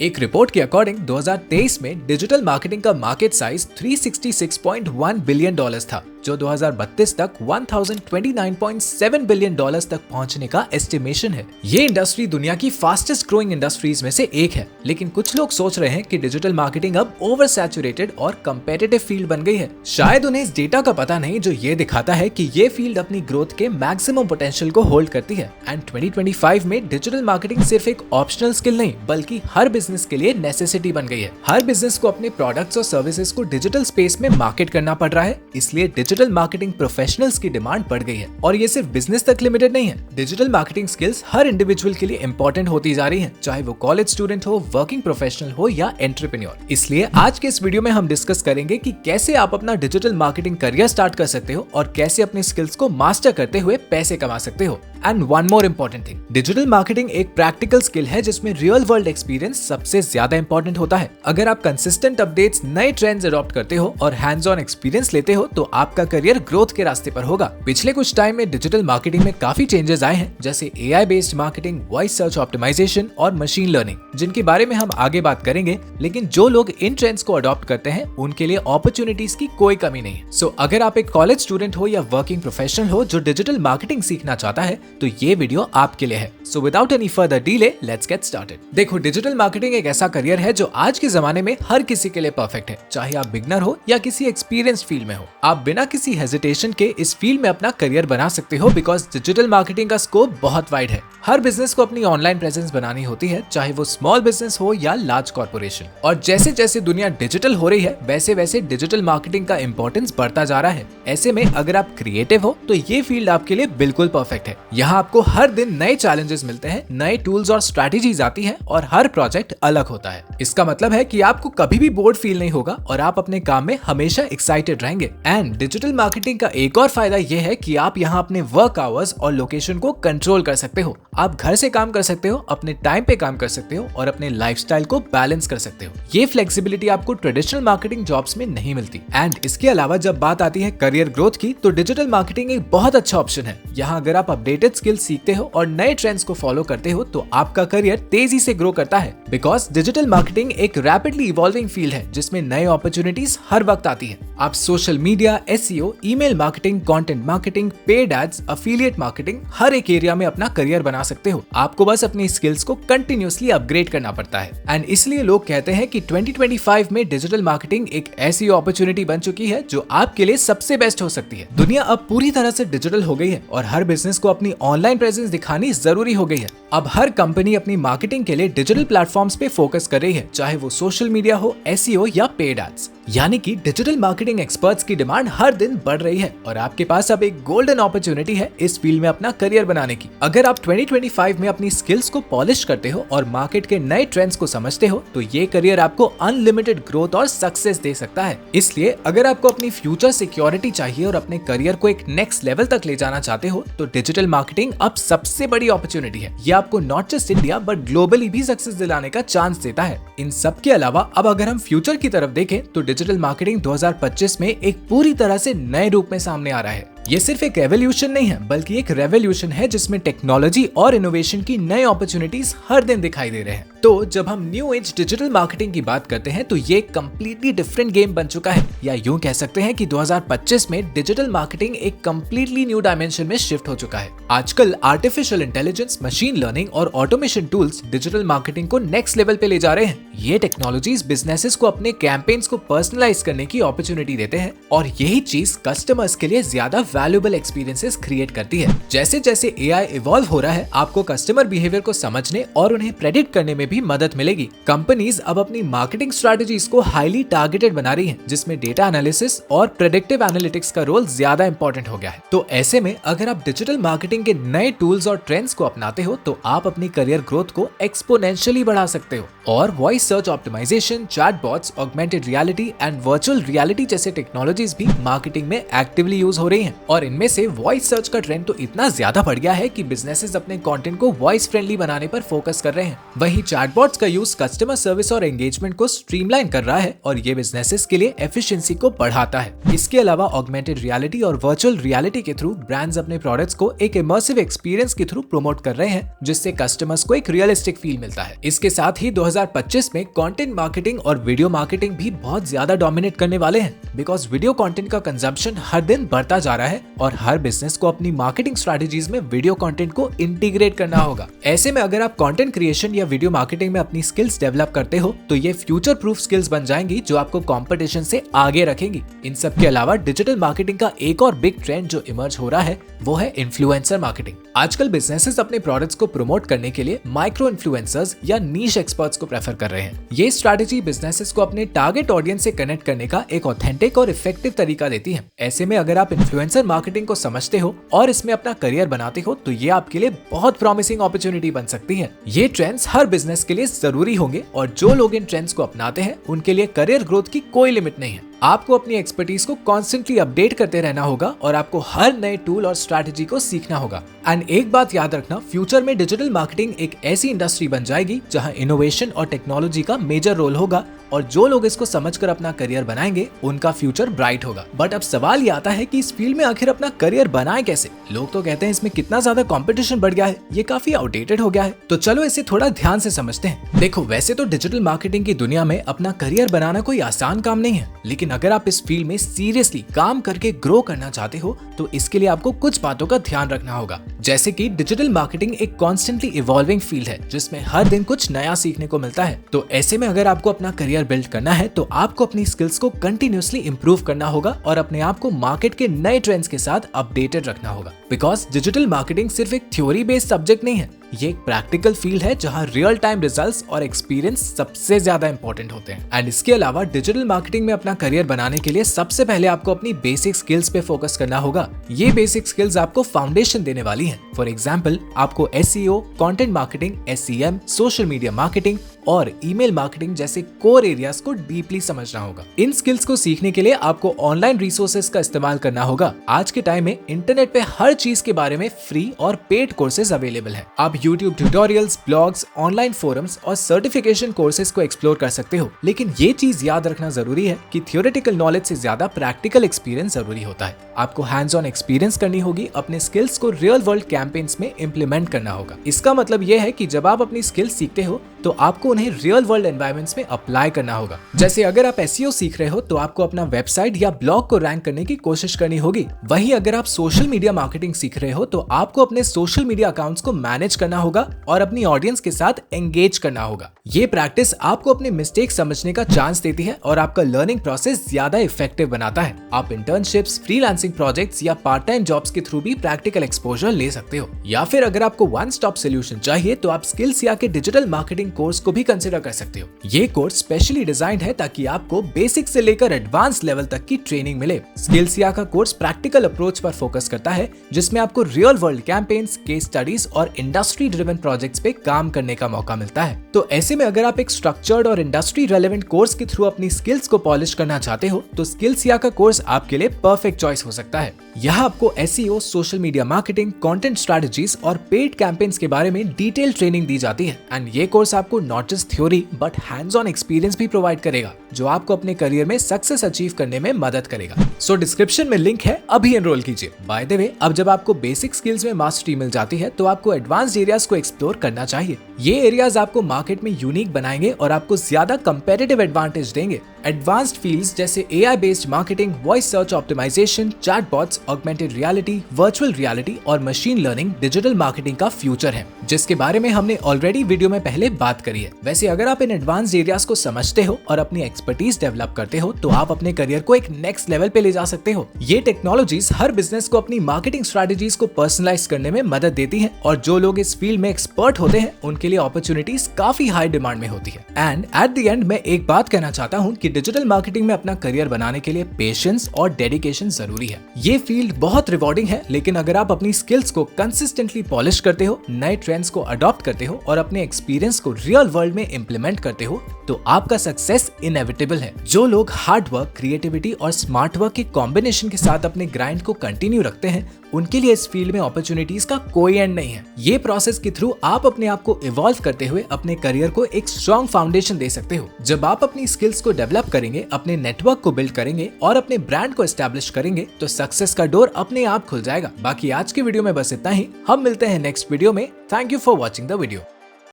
एक रिपोर्ट के अकॉर्डिंग 2023 में डिजिटल मार्केटिंग का मार्केट साइज $366.1 बिलियन था, जो 2032 तक $1029.7 बिलियन तक पहुंचने का एस्टिमेशन है। ये इंडस्ट्री दुनिया की फास्टेस्ट ग्रोइंग इंडस्ट्रीज में से एक है, लेकिन कुछ लोग सोच रहे हैं कि डिजिटल मार्केटिंग अब ओवर सैचुरेटेड और कम्पिटिटिव फील्ड बन गई है। शायद उन्हें इस डेटा का पता नहीं जो ये दिखाता है कि ये फील्ड अपनी ग्रोथ के मैक्सिमम पोटेंशियल को होल्ड करती है। एंड 2025 में डिजिटल मार्केटिंग सिर्फ एक ऑप्शनल स्किल नहीं, बल्कि हर बिजनेस के लिए नेसेसिटी बन गई है। हर बिजनेस को अपने प्रोडक्ट्स और सर्विसेज को डिजिटल स्पेस में मार्केट करना पड़ रहा है, इसलिए डिजिटल मार्केटिंग प्रोफेशनल्स की डिमांड बढ़ गई है। और ये सिर्फ बिजनेस तक लिमिटेड नहीं है। डिजिटल मार्केटिंग स्किल्स हर इंडिविजुअल के लिए इंपॉर्टेंट होती जा रही हैं, चाहे वो कॉलेज स्टूडेंट हो, वर्किंग प्रोफेशनल हो या एंटरप्रेन्योर। इसलिए आज के इस वीडियो में हम डिस्कस करेंगे कि कैसे आप अपना डिजिटल मार्केटिंग करियर स्टार्ट कर सकते हो और कैसे अपने स्किल्स को मास्टर करते हुए पैसे कमा सकते हो। And one more important thing, digital marketing एक प्रैक्टिकल स्किल है जिसमें रियल वर्ल्ड एक्सपीरियंस सबसे ज्यादा इंपॉर्टेंट होता है। अगर आप कंसिस्टेंट अपडेट्स, नए ट्रेंड्स अडॉप्ट करते हो और हैंड्स ऑन एक्सपीरियंस लेते हो तो आपका करियर ग्रोथ के रास्ते पर होगा। पिछले कुछ टाइम में डिजिटल मार्केटिंग में काफी चेंजेस आए हैं, जैसे AI based marketing, voice search optimisation और मशीन लर्निंग, जिनके बारे में हम आगे बात करेंगे। लेकिन जो लोग इन ट्रेंड्स को अडॉप्ट करते हैं उनके लिए अपॉर्चुनिटीज की कोई कमी नहीं है। सो अगर आप एक कॉलेज स्टूडेंट हो या वर्किंग प्रोफेशनल हो जो डिजिटल मार्केटिंग सीखना चाहता है तो ये वीडियो आपके लिए है। So without any further delay let's get started. देखो, डिजिटल मार्केटिंग एक ऐसा करियर है जो आज के जमाने में हर किसी के लिए परफेक्ट है, चाहे आप बिगनर हो या किसी एक्सपीरियंस्ड फील्ड में हो। आप बिना किसी हेजिटेशन के इस फील्ड में अपना करियर बना सकते हो, बिकॉज डिजिटल मार्केटिंग का स्कोप बहुत वाइड है। हर बिजनेस को अपनी ऑनलाइन प्रेजेंस बनानी होती है, चाहे वो स्मॉल बिजनेस हो या लार्ज कॉर्पोरेशन। और जैसे जैसे दुनिया डिजिटल हो रही है, वैसे वैसे डिजिटल मार्केटिंग का इंपॉर्टेंस बढ़ता जा रहा है। ऐसे में अगर आप क्रिएटिव हो तो ये फील्ड आपके लिए बिल्कुल परफेक्ट है। यहाँ आपको हर दिन नए चैलेंजेस मिलते हैं, नए टूल्स और स्ट्रैटेजीज आती हैं और हर प्रोजेक्ट अलग होता है। इसका मतलब है कि आपको कभी भी बोर्ड फील नहीं होगा और आप अपने काम में हमेशा एक्साइटेड रहेंगे। एंड डिजिटल मार्केटिंग का एक और फायदा यह है कि आप यहाँ अपने वर्क आवर्स और लोकेशन को कंट्रोल कर सकते हो। आप घर से काम कर सकते हो, अपने टाइम पे काम कर सकते हो और अपने लाइफस्टाइल को बैलेंस कर सकते हो। ये फ्लेक्सिबिलिटी आपको ट्रेडिशनल मार्केटिंग जॉब्स में नहीं मिलती। एंड इसके अलावा जब बात आती है करियर ग्रोथ की, तो डिजिटल मार्केटिंग एक बहुत अच्छा ऑप्शन है। यहाँ अगर आप अपडेटेड स्किल्स सीखते हो और नए ट्रेंड्स को फॉलो करते हो तो आपका करियर तेजी से ग्रो करता है। बिकॉज डिजिटल मार्केटिंग एक रैपिडली इवॉल्विंग फील्ड है जिसमें नए अपॉर्चुनिटीज हर वक्त आती है। आप social media, SEO, email marketing, content marketing, paid ads, affiliate marketing, हर एक एरिया में अपना करियर बना सकते हो। आपको बस अपनी स्किल्स को कंटिन्यूअसली अपग्रेड करना पड़ता है। एंड इसलिए लोग कहते हैं कि 2025 में डिजिटल मार्केटिंग एक ऐसी अपॉर्चुनिटी बन चुकी है जो आपके लिए सबसे बेस्ट हो सकती है। दुनिया अब पूरी तरह से डिजिटल हो गई है और हर बिजनेस को अपनी ऑनलाइन प्रेजेंस दिखानी जरूरी हो गई है। अब हर कंपनी अपनी मार्केटिंग के लिए डिजिटल प्लेटफॉर्म्स पे फोकस कर रही है, चाहे वो सोशल मीडिया हो, SEO या पेड एड्स। यानी कि डिजिटल मार्केटिंग एक्सपर्ट्स की डिमांड हर दिन बढ़ रही है और आपके पास अब एक गोल्डन अपॉर्चुनिटी है इस फील्ड में अपना करियर बनाने की। अगर आप 2025 में अपनी स्किल्स को पॉलिश करते हो और मार्केट के नए ट्रेंड्स को समझते हो तो ये करियर आपको अनलिमिटेड ग्रोथ और सक्सेस दे सकता है। इसलिए अगर आपको अपनी फ्यूचर सिक्योरिटी चाहिए और अपने करियर को एक नेक्स्ट लेवल तक ले जाना चाहते हो तो डिजिटल मार्केटिंग अब सबसे बड़ी अपॉर्चुनिटी है। ये आपको not just India but globally भी सक्सेस दिलाने का चांस देता है। इन सब के अलावा अब अगर हम फ्यूचर की तरफ देखें तो डिजिटल मार्केटिंग 2025 में एक पूरी तरह से नए रूप में सामने आ रहा है। ये सिर्फ एक रेवोल्यूशन नहीं है, बल्कि एक रेवोल्यूशन है जिसमें टेक्नोलॉजी और इनोवेशन की नई अपॉर्चुनिटीज हर दिन दिखाई दे रहे हैं। तो जब हम न्यू एज डिजिटल मार्केटिंग की बात करते हैं तो ये कम्प्लीटली डिफरेंट गेम बन चुका है, या यूं कह सकते हैं कि 2025 में डिजिटल मार्केटिंग एक कम्प्लीटली न्यू डायमेंशन में शिफ्ट हो चुका है। आजकल आर्टिफिशियल इंटेलिजेंस, मशीन लर्निंग और ऑटोमेशन टूल्स डिजिटल मार्केटिंग को नेक्स्ट लेवल पे ले जा रहे हैं। ये टेक्नोलॉजीज बिजनेसेस को अपने कैंपेन्स को पर्सनलाइज करने की अपॉर्चुनिटी देते हैं और यही चीज कस्टमर्स के लिए ज्यादा वैल्यूएबल एक्सपीरियंसेस क्रिएट करती है। जैसे जैसे AI इवॉल्व हो रहा है, आपको कस्टमर बिहेवियर को समझने और उन्हें प्रेडिक्ट करने में भी मदद मिलेगी। कंपनीज अब अपनी मार्केटिंग स्ट्रेटजीज को हाईली टारगेटेड बना रही हैं, जिसमें डेटा एनालिसिस और प्रेडिक्टिव एनालिटिक्स का रोल ज्यादा इंपॉर्टेंट हो गया है। तो ऐसे में अगर आप डिजिटल मार्केटिंग के नए टूल्स और ट्रेंड्स को अपनाते हो तो आप अपनी करियर ग्रोथ को एक्सपोनेंशियली बढ़ा सकते हो। और voice search optimisation, chatbots, augmented reality and virtual reality जैसे टेक्नोलॉजीज भी मार्केटिंग में एक्टिवली यूज हो रही हैं। और इनमें से वॉइस सर्च का ट्रेंड तो इतना ज्यादा बढ़ गया है कि बिजनेसेस अपने कंटेंट को वॉइस फ्रेंडली बनाने पर फोकस कर रहे हैं। वहीं चैटबॉट्स का यूज कस्टमर सर्विस और एंगेजमेंट को स्ट्रीमलाइन कर रहा है और ये बिजनेसेस के लिए एफिशिएंसी को बढ़ाता है। इसके अलावा ऑगमेंटेड रियलिटी और वर्चुअल रियलिटी के थ्रू ब्रांड्स अपने प्रोडक्ट्स को एक इमर्सिव एक्सपीरियंस के थ्रू प्रमोट कर रहे हैं, जिससे कस्टमर्स को एक रियलिस्टिक फील मिलता है। इसके साथ ही 2025 में कंटेंट मार्केटिंग और वीडियो मार्केटिंग भी बहुत ज्यादा डोमिनेट करने वाले हैं, बिकॉज वीडियो कंटेंट का कंजम्पशन हर दिन बढ़ता जा रहा है और हर बिजनेस को अपनी मार्केटिंग स्ट्रेटजीज में वीडियो कंटेंट को इंटीग्रेट करना होगा। ऐसे में अगर आप कंटेंट क्रिएशन या वीडियो मार्केटिंग में अपनी स्किल्स डेवलप करते हो तो ये फ्यूचर प्रूफ स्किल्स बन जाएंगी जो आपको कंपटीशन से आगे रखेंगी। इन सब के अलावा डिजिटल मार्केटिंग का एक और बिग ट्रेंड जो इमर्ज हो रहा है वो है इन्फ्लुएंसर मार्केटिंग। आजकल बिजनेसेस अपने प्रोडक्ट्स को प्रमोट करने के लिए माइक्रो इन्फ्लुएंसर्स या नीश एक्सपर्ट्स को प्रेफर कर रहे हैं। ये स्ट्रैटेजी बिजनेसेस को अपने टारगेट ऑडियंस से कनेक्ट करने का एक ऑथेंटिक और इफेक्टिव तरीका देती है। ऐसे में अगर आप इन्फ्लुएंसर मार्केटिंग को समझते हो और इसमें अपना करियर बनाते हो तो ये आपके लिए बहुत प्रॉमिसिंग अपॉर्चुनिटी बन सकती है। ये ट्रेंड्स हर बिजनेस के लिए जरूरी होंगे और जो लोग इन ट्रेंड्स को अपनाते हैं उनके लिए करियर ग्रोथ की कोई लिमिट नहीं है। आपको अपनी एक्सपर्टीज को कॉन्स्टेंटली अपडेट करते रहना होगा और आपको हर नए टूल और स्ट्रैटेजी को सीखना होगा। एंड एक बात याद रखना, फ्यूचर में डिजिटल मार्केटिंग एक ऐसी इंडस्ट्री बन जाएगी जहां इनोवेशन और टेक्नोलॉजी का मेजर रोल होगा और जो लोग इसको समझकर अपना करियर बनाएंगे उनका फ्यूचर ब्राइट होगा। बट अब सवाल ये आता है कि इस फील्ड में आखिर अपना करियर बनाए कैसे। लोग तो कहते हैं इसमें कितना ज्यादा कंपटीशन बढ़ गया है, ये काफी आउटडेटेड हो गया है। तो चलो इसे थोड़ा ध्यान से समझते हैं। देखो, वैसे तो डिजिटल मार्केटिंग की दुनिया में अपना करियर बनाना कोई आसान काम नहीं है, लेकिन अगर आप इस फील्ड में सीरियसली काम करके ग्रो करना चाहते हो तो इसके लिए आपको कुछ बातों का ध्यान रखना होगा। जैसे कि डिजिटल मार्केटिंग एक कॉन्स्टेंटली इवॉल्विंग फील्ड है जिसमें हर दिन कुछ नया सीखने को मिलता है। तो ऐसे में अगर आपको अपना करियर बिल्ड करना है तो आपको अपनी स्किल्स को कंटिन्यूअसली इंप्रूव करना होगा और अपने आप को मार्केट के नए ट्रेंड्स के साथ अपडेटेड रखना होगा। बिकॉज डिजिटल मार्केटिंग सिर्फ एक थ्योरी बेस्ड सब्जेक्ट नहीं है, ये एक प्रैक्टिकल फील्ड है जहां रियल टाइम रिजल्ट्स और एक्सपीरियंस सबसे ज्यादा इंपॉर्टेंट होते हैं। एंड इसके अलावा डिजिटल मार्केटिंग में अपना करियर बनाने के लिए सबसे पहले आपको अपनी बेसिक स्किल्स पे फोकस करना होगा। ये बेसिक स्किल्स आपको फाउंडेशन देने वाली हैं। फॉर एग्जांपल, आपको SEO, content marketing, SEM, social media marketing और ईमेल मार्केटिंग जैसे कोर एरियाज को डीपली समझना होगा। इन स्किल्स को सीखने के लिए आपको ऑनलाइन रिसोर्सेज का इस्तेमाल करना होगा। आज के टाइम में इंटरनेट पे हर चीज के बारे में फ्री और पेड कोर्सेज अवेलेबल हैं। आप YouTube tutorials, blogs, online forums और सर्टिफिकेशन कोर्सेज को एक्सप्लोर कर सकते हो। लेकिन ये चीज याद रखना जरूरी है कि थियोरेटिकल नॉलेज से ज्यादा प्रैक्टिकल एक्सपीरियंस जरूरी होता है। आपको हैंड्स ऑन एक्सपीरियंस करनी होगी, अपने स्किल्स को रियल वर्ल्ड कैंपेन्स में इम्प्लीमेंट करना होगा। इसका मतलब यह है कि जब आप अपनी स्किल्स सीखते हो तो आपको उन्हें रियल वर्ल्ड एनवायरनमेंट्स में अप्लाई करना होगा। जैसे अगर आप SEO सीख रहे हो तो आपको अपना वेबसाइट या ब्लॉग को रैंक करने की कोशिश करनी होगी। वहीं अगर आप सोशल मीडिया मार्केटिंग सीख रहे हो तो आपको अपने सोशल मीडिया अकाउंट्स को मैनेज करना होगा और अपनी ऑडियंस के साथ एंगेज करना होगा। ये प्रैक्टिस आपको अपने मिस्टेक समझने का चांस देती है और आपका लर्निंग प्रोसेस ज्यादा इफेक्टिव बनाता है। आप इंटर्नशिप्स, फ्रीलांसिंग प्रोजेक्ट्स या पार्ट टाइम जॉब्स के थ्रू भी प्रैक्टिकल एक्सपोजर ले सकते हो। या फिर अगर आपको वन स्टॉप सोल्यूशन चाहिए तो आप स्किल्स या के डिजिटल मार्केटिंग कोर्स को भी कंसिडर कर सकते हो। ये कोर्स स्पेशली डिजाइन्ड है ताकि आपको बेसिक से लेकर एडवांस लेवल तक की ट्रेनिंग मिले। स्किल्स या का कोर्स प्रैक्टिकल अप्रोच पर फोकस करता है जिसमें आपको real world campaigns, case studies और इंडस्ट्री ड्रिवन प्रोजेक्ट्स पे काम करने का मौका मिलता है। तो ऐसे में अगर आप एक स्ट्रक्चर्ड और इंडस्ट्री रेलेवेंट कोर्स के थ्रू अपनी स्किल्स को पॉलिश करना चाहते हो तो स्किल्स या का कोर्स आपके लिए परफेक्ट चॉइस हो सकता है। यहाँ आपको SEO, social media marketing, content strategies और पेड कैंपेन्स के बारे में डिटेल ट्रेनिंग दी जाती है। एंड ये कोर्स आपको not just theory but hands on experience भी प्रोवाइड करेगा जो आपको अपने करियर में सक्सेस अचीव करने में मदद करेगा। सो डिस्क्रिप्शन में लिंक है, अभी एनरोल कीजिए। बाय द वे, अब जब आपको बेसिक स्किल्स में मास्टरी मिल जाती है तो आपको एडवांस्ड एरियाज को एक्सप्लोर करना चाहिए। ये एरियाज आपको मार्केट में यूनिक बनाएंगे और आपको ज्यादा कंपेटिटिव एडवांटेज देंगे। एडवांस्ड फील्ड्स जैसे AI based marketing, voice search optimisation, chatbots, augmented reality, virtual reality और मशीन लर्निंग डिजिटल मार्केटिंग का फ्यूचर है, जिसके बारे में हमने ऑलरेडी वीडियो में पहले बात करी है। वैसे अगर आप इन एडवांस्ड एरियाज को समझते हो और अपनी एक्सपर्टीज डेवलप करते हो तो आप अपने करियर को एक नेक्स्ट लेवल पे ले जा सकते हो। ये टेक्नोलॉजीज हर बिजनेस को अपनी मार्केटिंग स्ट्रेटजीज को पर्सनलाइज करने में मदद देती हैं और जो लोग इस फील्ड में एक्सपर्ट होते हैं उनके लिए अपॉर्चुनिटीज काफी हाई डिमांड में होती है। एंड एट द एंड मैं एक बात कहना चाहता हूँ कि डिजिटल मार्केटिंग में अपना करियर बनाने के लिए पेशेंस और डेडिकेशन जरूरी है। ये फील्ड बहुत रिवॉर्डिंग है, लेकिन अगर आप अपनी स्किल्स को कंसिस्टेंटली पॉलिश करते हो, नए ट्रेंड्स को अडॉप्ट करते हो और अपने एक्सपीरियंस को रियल वर्ल्ड में इम्प्लीमेंट करते हो तो आपका सक्सेस इनएविटेबल इनएविटेबल है। जो लोग हार्ड वर्क, क्रिएटिविटी और स्मार्ट वर्क के कॉम्बिनेशन के साथ अपने ग्राइंड को कंटिन्यू रखते हैं, उनके लिए इस फील्ड में अपॉर्चुनिटीज का कोई एंड नहीं है। ये प्रोसेस के थ्रू आप अपने आप को इवॉल्व करते हुए अपने करियर को एक स्ट्रॉन्ग फाउंडेशन दे सकते हो। जब आप अपनी स्किल्स को डेवलप करेंगे, अपने नेटवर्क को बिल्ड करेंगे और अपने ब्रांड को एस्टैब्लिश करेंगे, तो सक्सेस का डोर अपने आप खुल जाएगा। बाकी आज की वीडियो में बस इतना ही। हम मिलते हैं नेक्स्ट वीडियो में। Thank you for watching the video.